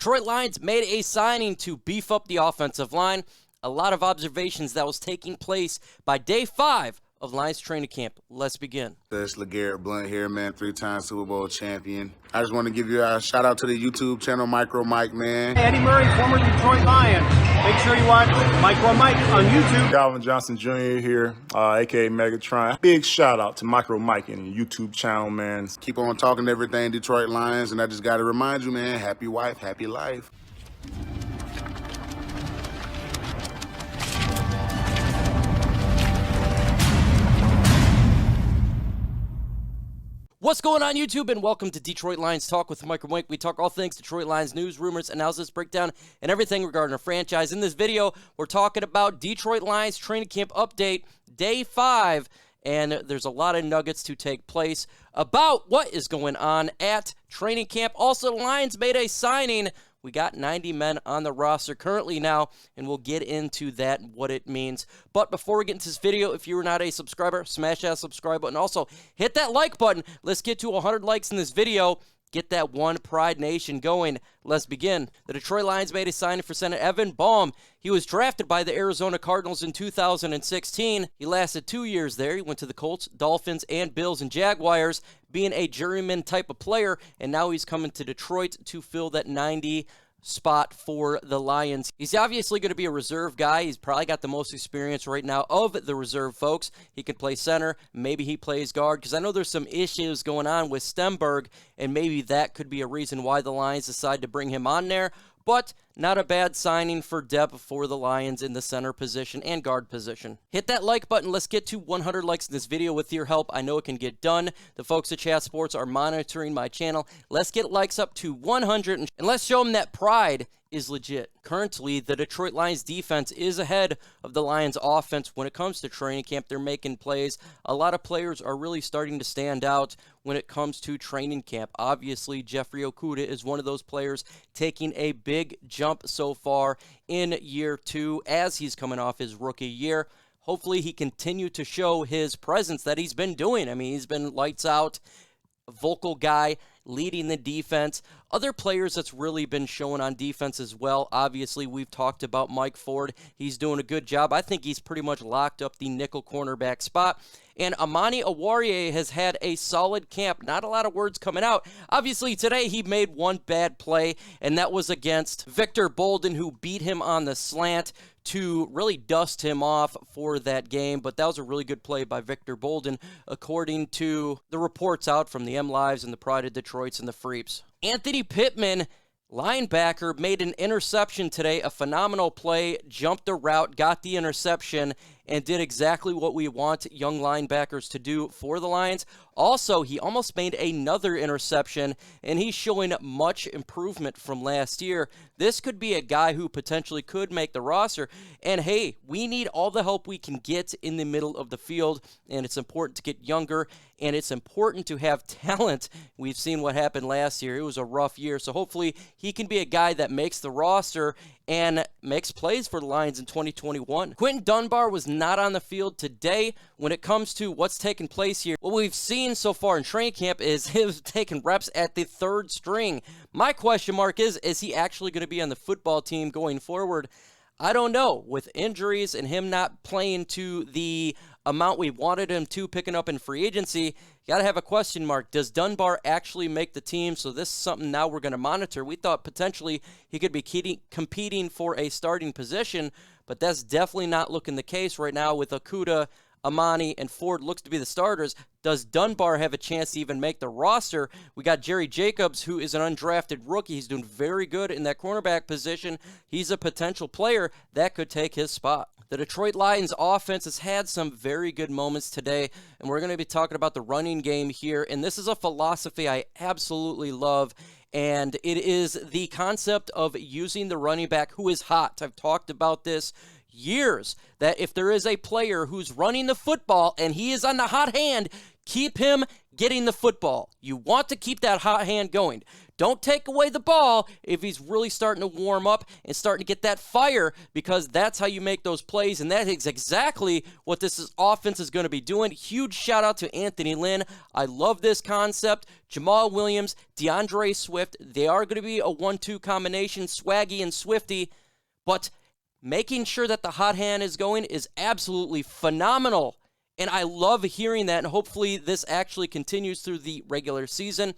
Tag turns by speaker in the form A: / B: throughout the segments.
A: Detroit Lions made a signing to beef up the offensive line. A lot of observations that was taking place by day 5 of Lions training camp. Let's begin.
B: It's LeGarrette Blount here, man, 3-time Super Bowl champion. I just want to give you a shout out to the YouTube channel, Micro Mike, man.
C: Eddie Murray, former Detroit Lion. Make sure you watch Micro Mike on YouTube.
D: Calvin Johnson Jr. here, a.k.a. Megatron. Big shout out to Micro Mike and the YouTube channel, man.
B: Keep on talking everything Detroit Lions, and I just got to remind you, man, happy wife, happy life.
A: What's going on, YouTube, and welcome to Detroit Lions Talk with Micro Mike. We talk all things Detroit Lions news, rumors, analysis, breakdown, and everything regarding our franchise. In this video, we're talking about Detroit Lions training camp update, day 5, and there's a lot of nuggets to take place about what is going on at training camp. Also, the Lions made a signing. We got 90 men on the roster currently now, and we'll get into that and what it means. But before we get into this video, if you are not a subscriber, smash that subscribe button. Also, hit that like button. Let's get to 100 likes in this video. Get that one Pride Nation going. Let's begin. The Detroit Lions made a signing for center Evan Boehm. He was drafted by the Arizona Cardinals in 2016. He lasted 2 years there. He went to the Colts, Dolphins, and Bills and Jaguars, being a journeyman type of player, and now he's coming to Detroit to fill that 90 spot for the Lions. He's obviously going to be a reserve guy. He's probably got the most experience right now of the reserve folks. He can play center. Maybe he plays guard, because I know there's some issues going on with Stenberg, and maybe that could be a reason why the Lions decide to bring him on there. But not a bad signing for depth for the Lions in the center position and guard position. Hit that like button. Let's get to 100 likes in this video with your help. I know it can get done. The folks at Chat Sports are monitoring my channel. Let's get likes up to 100, and let's show them that Pride is legit. Currently, the Detroit Lions defense is ahead of the Lions offense when it comes to training camp. They're making plays. A lot of players are really starting to stand out when it comes to training camp. Obviously, Jeffrey Okudah is one of those players taking a big jump so far in year 2 as he's coming off his rookie year. Hopefully, he continue to show his presence that he's been doing. I mean, he's been lights out, vocal guy, leading the defense. Other players that's really been showing on defense as well. Obviously, we've talked about Mike Ford. He's doing a good job. I think he's pretty much locked up the nickel cornerback spot. And Amon-Ra has had a solid camp. Not a lot of words coming out. Obviously, today he made one bad play, and that was against Victor Bolden, who beat him on the slant to really dust him off for that game. But that was a really good play by Victor Bolden, according to the reports out from the M-Lives and the Pride of Detroits and the Freeps. Anthony Pittman, linebacker, made an interception today, a phenomenal play, jumped the route, got the interception, and did exactly what we want young linebackers to do for the Lions. Also, he almost made another interception, and he's showing much improvement from last year. This could be a guy who potentially could make the roster. And hey, we need all the help we can get in the middle of the field, and it's important to get younger, and it's important to have talent. We've seen what happened last year. It was a rough year, so hopefully he can be a guy that makes the roster and makes plays for the Lions in 2021. Quentin Dunbar was not on the field today. When it comes to what's taking place here, what we've seen so far in training camp is him taking reps at the 3rd string. My question mark is he actually going to be on the football team going forward? I don't know. With injuries and him not playing to the amount we wanted him to, picking up in free agency, you got to have a question mark. Does Dunbar actually make the team? So this is something now we're going to monitor. We thought potentially he could be competing for a starting position, but that's definitely not looking the case right now with Okudah, Amani, and Ford looks to be the starters. Does Dunbar have a chance to even make the roster? We got Jerry Jacobs, who is an undrafted rookie. He's doing very good in that cornerback position. He's a potential player that could take his spot. The Detroit Lions offense has had some very good moments today, and we're going to be talking about the running game here, and this is a philosophy I absolutely love, and it is the concept of using the running back who is hot. I've talked about this years, that if there is a player who's running the football and he is on the hot hand, Keep him getting the football. You want to keep that hot hand going. Don't take away the ball if he's really starting to warm up and starting to get that fire, because that's how you make those plays, and that is exactly what offense is going to be doing. Huge shout out to Anthony Lynn. I love this concept. Jamaal Williams, DeAndre Swift, they are going to be a 1-2 combination, Swaggy and Swifty, but making sure that the hot hand is going is absolutely phenomenal. And I love hearing that, and hopefully this actually continues through the regular season,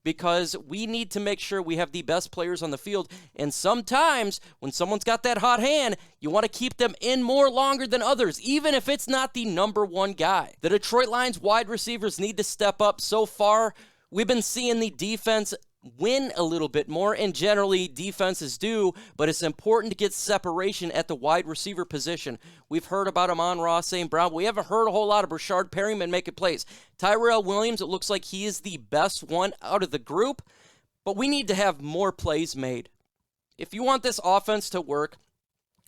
A: because we need to make sure we have the best players on the field. And sometimes when someone's got that hot hand, you want to keep them in more longer than others, even if it's not the number one guy. The Detroit Lions wide receivers need to step up. So far, we've been seeing the defense win a little bit more, and generally defenses do, but it's important to get separation at the wide receiver position. We've heard about Amon-Ra St. Brown. We haven't heard a whole lot of Rashard Perryman making plays. Tyrell Williams, it looks like he is the best one out of the group, but we need to have more plays made. If you want this offense to work,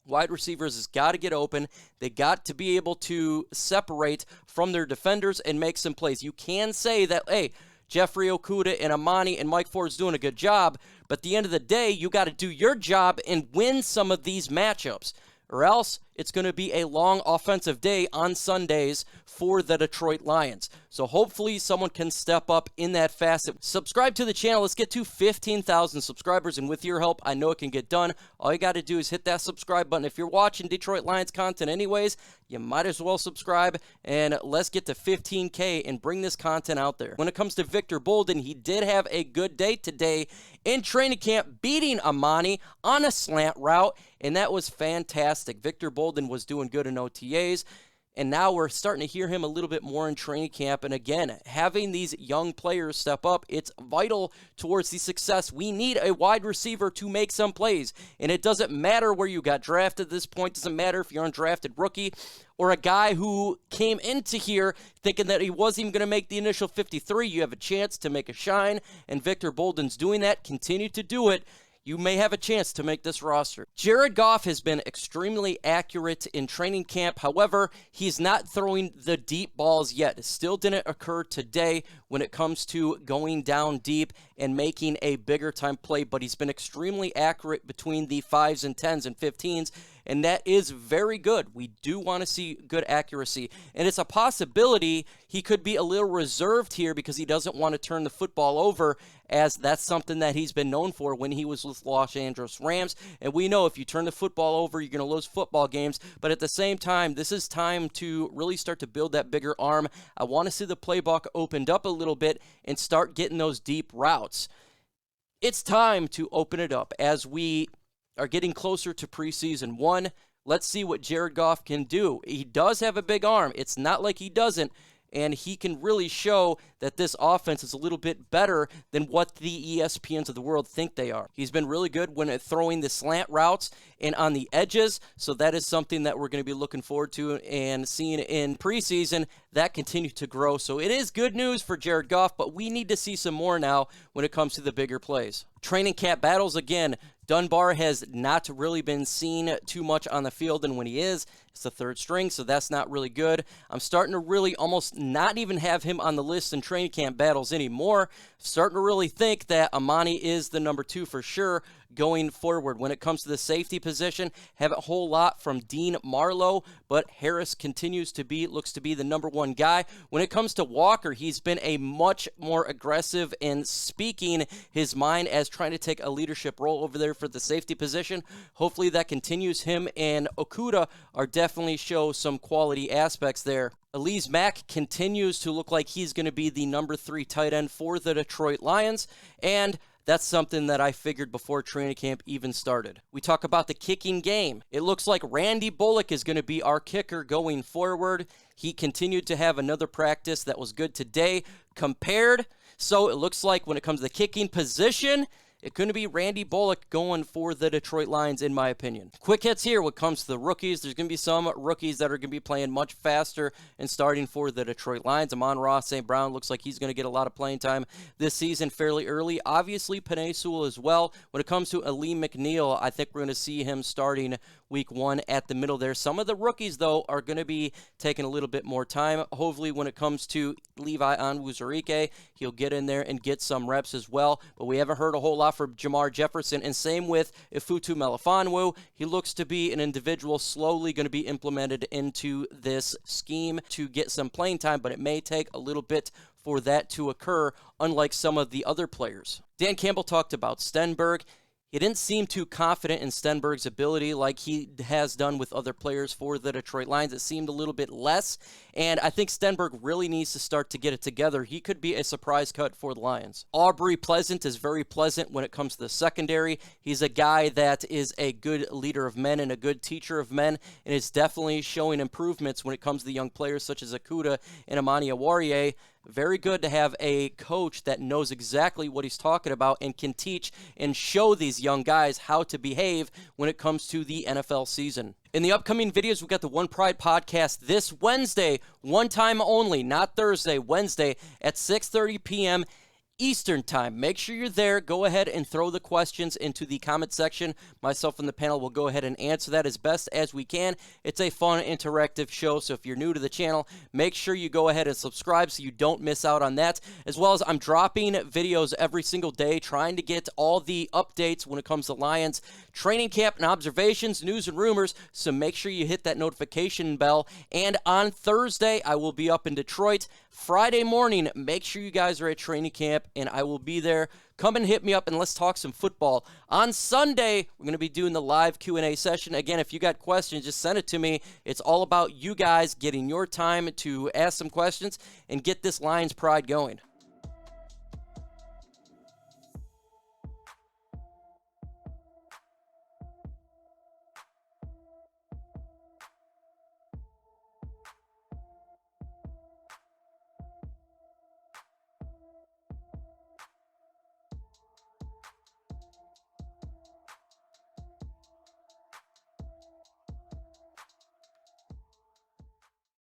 A: wide receivers has got to get open. They got to be able to separate from their defenders and make some plays. You can say that, hey, Jeffrey Okudah and Amani and Mike Ford's doing a good job, but at the end of the day, you got to do your job and win some of these matchups, or else it's going to be a long offensive day on Sundays for the Detroit Lions. So hopefully someone can step up in that facet. Subscribe to the channel. Let's get to 15,000 subscribers, and with your help, I know it can get done. All you got to do is hit that subscribe button. If you're watching Detroit Lions content anyways, you might as well subscribe, and let's get to 15K and bring this content out there. When it comes to Victor Bolden, he did have a good day today in training camp, beating Amani on a slant route, and that was fantastic. Victor Bolden was doing good in OTAs, and now we're starting to hear him a little bit more in training camp. And again, having these young players step up, it's vital towards the success. We need a wide receiver to make some plays, and it doesn't matter where you got drafted at this point. It doesn't matter if you're an undrafted rookie or a guy who came into here thinking that he wasn't even going to make the initial 53. You have a chance to make a shine, and Victor Bolden's doing that. Continue to do it. You may have a chance to make this roster. Jared Goff has been extremely accurate in training camp. However, he's not throwing the deep balls yet. It still didn't occur today when it comes to going down deep and making a bigger time play, but he's been extremely accurate between the 5s and 10s and 15s, and that is very good. We do want to see good accuracy, and it's a possibility he could be a little reserved here because he doesn't want to turn the football over, as that's something that he's been known for when he was with Los Angeles Rams. And we know if you turn the football over, you're going to lose football games. But at the same time, this is time to really start to build that bigger arm. I want to see the playbook opened up a little bit and start getting those deep routes. It's time to open it up as we are getting closer to preseason 1. Let's see what Jared Goff can do. He does have a big arm. It's not like he doesn't. And he can really show that this offense is a little bit better than what the ESPNs of the world think they are. He's been really good when throwing the slant routes and on the edges, so that is something that we're going to be looking forward to and seeing in preseason. That continues to grow, so it is good news for Jared Goff, but we need to see some more now when it comes to the bigger plays. Training camp battles again. Dunbar has not really been seen too much on the field, and when he is, it's the third string, so that's not really good. I'm starting to really almost not even have him on the list in training camp battles anymore. Starting to really think that Amani is the number 2 for sure going forward. When it comes to the safety position, have a whole lot from Dean Marlowe, but Harris continues to looks to be the number 1 guy. When it comes to Walker, he's been a much more aggressive in speaking his mind as trying to take a leadership role over there for the safety position. Hopefully that continues. Him and Okudah are definitely show some quality aspects there. Elise Mack continues to look like he's going to be the number 3 tight end for the Detroit Lions, and that's something that I figured before training camp even started. We talk about the kicking game. It looks like Randy Bullock is going to be our kicker going forward. He continued to have another practice that was good today compared. So it looks like when it comes to the kicking position, it couldn't be Randy Bullock going for the Detroit Lions, in my opinion. Quick hits here when it comes to the rookies. There's going to be some rookies that are going to be playing much faster and starting for the Detroit Lions. Amon-Ra St. looks like he's going to get a lot of playing time this season fairly early. Obviously, Penei Sewell as well. When it comes to Ali McNeil, I think we're going to see him starting week 1 at the middle there. Some of the rookies, though, are going to be taking a little bit more time. Hopefully, when it comes to Levi Onwuzurike, he'll get in there and get some reps as well. But we haven't heard a whole lot from Jamar Jefferson, and same with Ifutu Melifonwu. He looks to be an individual slowly going to be implemented into this scheme to get some playing time, but it may take a little bit for that to occur, unlike some of the other players. Dan Campbell talked about Stenberg. He didn't seem too confident in Stenberg's ability like he has done with other players for the Detroit Lions. It seemed a little bit less, and I think Stenberg really needs to start to get it together. He could be a surprise cut for the Lions. Aubrey Pleasant is very pleasant when it comes to the secondary. He's a guy that is a good leader of men and a good teacher of men, and is definitely showing improvements when it comes to the young players such as Akuda and Amani Awarie. Very good to have a coach that knows exactly what he's talking about and can teach and show these young guys how to behave when it comes to the NFL season. In the upcoming videos, we've got the One Pride podcast this Wednesday, one time only, not Thursday, Wednesday at 6:30 p.m. Eastern Time. Make sure you're there. Go ahead and throw the questions into the comment section. Myself and the panel will go ahead and answer that as best as we can. It's a fun, interactive show, so if you're new to the channel, make sure you go ahead and subscribe so you don't miss out on that. As well as I'm dropping videos every single day, trying to get all the updates when it comes to Lions training camp and observations, news and rumors, so make sure you hit that notification bell. And on Thursday, I will be up in Detroit. Friday morning, make sure you guys are at training camp, and I will be there. Come and hit me up, and let's talk some football. On Sunday, we're going to be doing the live Q&A session. Again, if you got questions, just send it to me. It's all about you guys getting your time to ask some questions and get this Lions pride going.